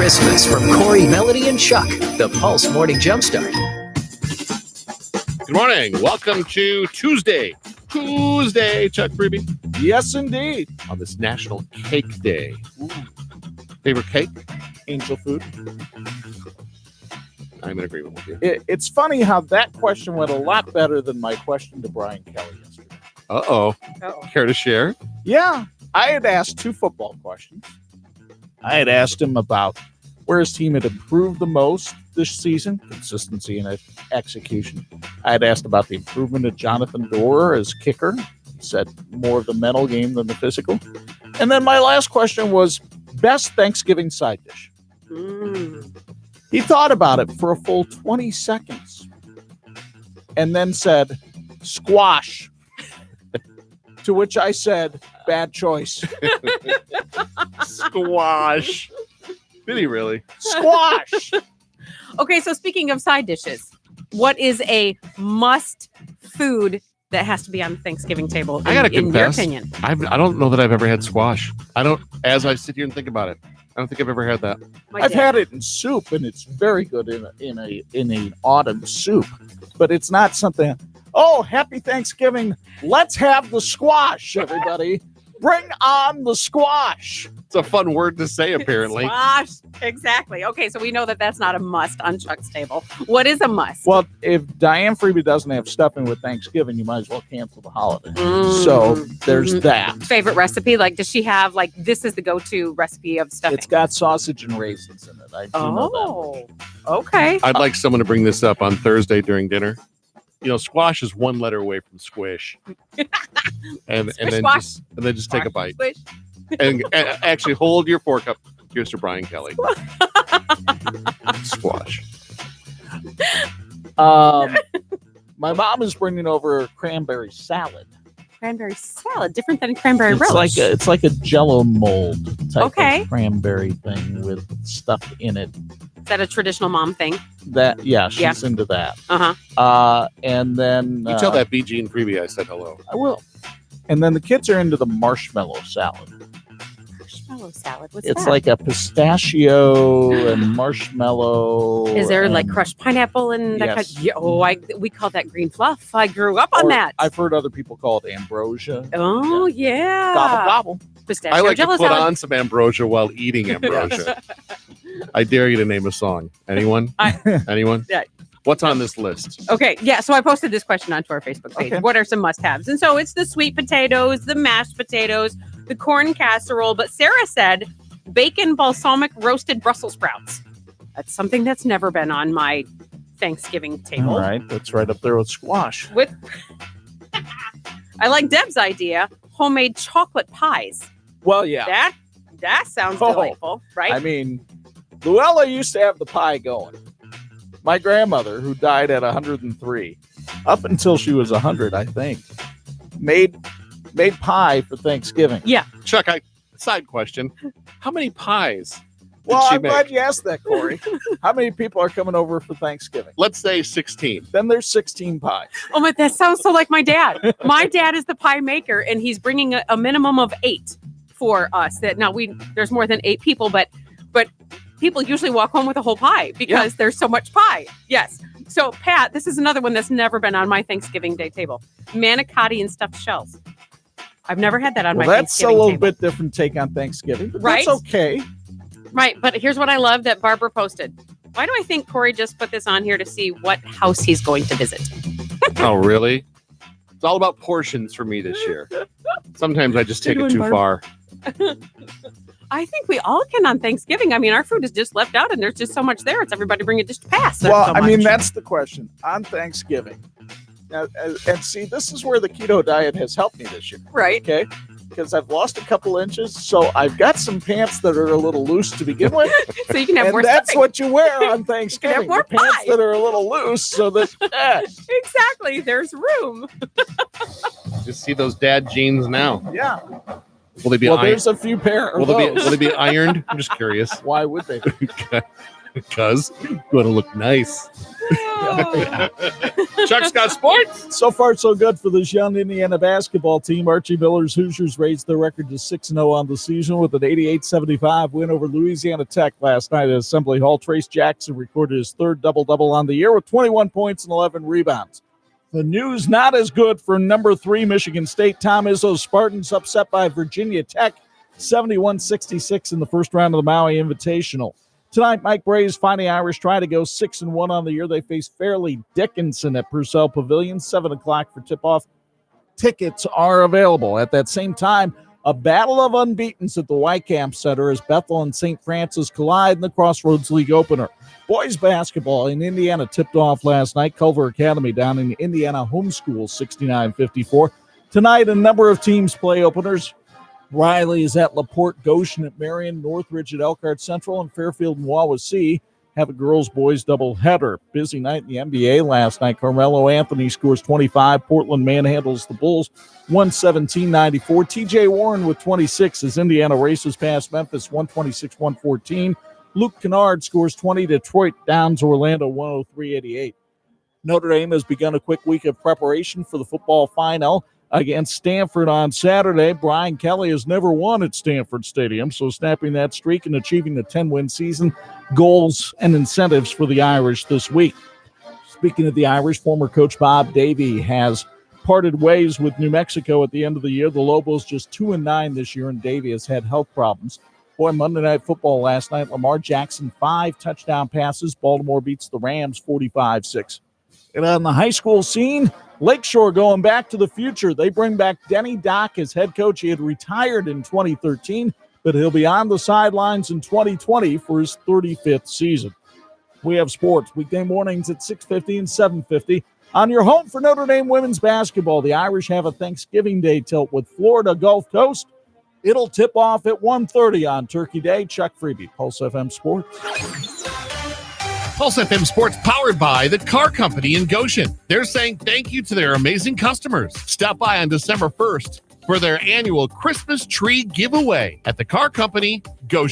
Christmas from Corey, Melody, and Chuck, the Pulse Morning Jumpstart. Good morning. Welcome to Tuesday, Chuck Freeby. Yes, indeed. On this National Cake Day. Ooh. Favorite cake? Angel food. I'm in agreement with you. It's funny how that question went a lot better than my question to Brian Kelly yesterday. Uh-oh. Care to share? Yeah. I had asked two football questions. I had asked him about where his team had improved the most this season, consistency and execution. I had asked about the improvement of Jonathan Doerer as kicker. He said more of the mental game than the physical. And then my last question was best Thanksgiving side dish. He thought about it for a full 20 seconds and then said, squash. To which I said, bad choice. Squash. Did he really? Squash. Okay, so speaking of side dishes, what is a must food that has to be on the Thanksgiving table I gotta in your confess, opinion? I don't know that I've ever had squash. As I sit here and think about it, I don't think I've ever had that. I've had it in soup, and it's very good in an autumn soup. But it's not something. Oh, happy Thanksgiving! Let's have the squash, everybody. Bring on the squash. It's a fun word to say, apparently. Squash. Exactly. Okay, so we know that that's not a must on Chuck's table. What is a must? Well, if Diane Freeby doesn't have stuffing with Thanksgiving, you might as well cancel the holiday. So there's that. Favorite recipe? Like, does she have, like, this is the go-to recipe of stuffing? It's got sausage and raisins in it. I do know that. Okay. I'd like someone to bring this up on Thursday during dinner. You know, squash is one letter away from squish, and then just take a bite, Squish. and actually hold your fork up. Here's to Brian Kelly. Squash. My mom is bringing over cranberry salad. Cranberry salad, different than cranberry relish. It's like a Jello mold type Okay. of cranberry thing with stuff in it. Is that a traditional mom thing? She's into that. And then You tell that BG and Freeby I said hello. I will. And then the kids are into the marshmallow salad. Marshmallow salad. What's It's that? like a pistachio and marshmallow. Is there like and- crushed pineapple and that Yes. kind? Yeah, we call that green fluff. I grew up on or that. I've heard other people call it ambrosia. Oh yeah. Gobble gobble. Pistachio I like to jello put salad. on some ambrosia while eating ambrosia. I dare you to name a song. Anyone? Anyone? Yeah. What's on this list? Okay, yeah. So I posted this question onto our Facebook page. Okay. What are some must-haves? And so it's the sweet potatoes, the mashed potatoes, the corn casserole. But Sarah said bacon balsamic roasted Brussels sprouts. That's something that's never been on my Thanksgiving table. All right, that's right up there with squash. With I like Deb's idea, homemade chocolate pies. Well, yeah. That sounds Oh, delightful, right? I mean, Luella used to have the pie going. My grandmother, who died at 103, up until she was 100, I think, made pie for Thanksgiving. Yeah. Chuck, side question. How many pies Well, did she I'm make? glad you asked that, Corey. How many people are coming over for Thanksgiving? Let's say 16. Then there's 16 pies. Oh my, that sounds so like my dad. My dad is the pie maker, and he's bringing a minimum of 8 for us. That now there's more than 8 people, but people usually walk home with a whole pie because there's so much pie. Yes. So Pat, this is another one that's never been on my Thanksgiving Day table: manicotti and stuffed shells. I've never had that on my That's a Thanksgiving little table. bit different take on Thanksgiving, but Right? that's okay. Right, but here's what I love that Barbara posted. Why do I think Corey just put this on here to see what house he's going to visit? Oh, really? It's all about portions for me this year. Sometimes I just take it too far. I think we all can on Thanksgiving. I mean, our food is just left out, and there's just so much there. It's everybody bring it just to pass. There's Well, so I mean, much. that's the question. On Thanksgiving, now, and see, this is where the keto diet has helped me this year. right. Okay, because I've lost a couple inches, so I've got some pants that are a little loose to begin with, So you can have more and that's stuffing. what you wear on Thanksgiving. more The pants pie. that are a little loose, so that Exactly. There's room. Just see those dad jeans now. yeah. Will they be Well, ironed? there's a few pair of Will those. they be ironed? I'm just curious. Why would they? Because you want to look nice. Chuck's got sports. So far, so good for this young Indiana basketball team. Archie Miller's Hoosiers raised their record to 6-0 on the season with an 88-75 win over Louisiana Tech last night at Assembly Hall. Trace Jackson recorded his third double-double on the year with 21 points and 11 rebounds. The news not as good for number 3 Michigan State. Tom Izzo's Spartans upset by Virginia Tech 71-66 in the first round of the Maui Invitational. Tonight, Mike Bray's Fighting Irish try to go 6-1 on the year. They face Fairleigh Dickinson at Purcell Pavilion, 7 o'clock for tip-off. Tickets are available. At that same time, a battle of unbeatens at the Whitecamp Center as Bethel and St. Francis collide in the Crossroads League opener. Boys basketball in Indiana tipped off last night. Culver Academy down in Indiana Homeschool 69-54. Tonight, a number of teams play openers. Riley is at LaPorte, Goshen at Marion, Northridge at Elkhart Central, and Fairfield and Wawasee have a girls-boys doubleheader. Busy night in the NBA last night. Carmelo Anthony scores 25. Portland manhandles the Bulls 117-94. TJ Warren with 26 as Indiana races past Memphis 126-114. Luke Kennard scores 20. Detroit downs Orlando 103-88. Notre Dame has begun a quick week of preparation for the football final against Stanford on Saturday. Brian Kelly has never won at Stanford Stadium, so snapping that streak and achieving the 10-win season, goals and incentives for the Irish this week. Speaking of the Irish, former coach Bob Davie has parted ways with New Mexico at the end of the year. The Lobos just 2-9 this year, and Davie has had health problems. Boy, Monday Night Football last night, Lamar Jackson, 5 touchdown passes. Baltimore beats the Rams 45-6. And on the high school scene, Lakeshore going back to the future. They bring back Denny Dock as head coach. He had retired in 2013, but he'll be on the sidelines in 2020 for his 35th season. We have sports weekday mornings at 6:50 and 7:50. On your home for Notre Dame women's basketball, the Irish have a Thanksgiving Day tilt with Florida Gulf Coast. It'll tip off at 1:30 on Turkey Day. Chuck Freeby, Pulse FM Sports. Pulse FM Sports powered by the Car Company in Goshen. They're saying thank you to their amazing customers. Stop by on December 1st for their annual Christmas tree giveaway at the Car Company, Goshen.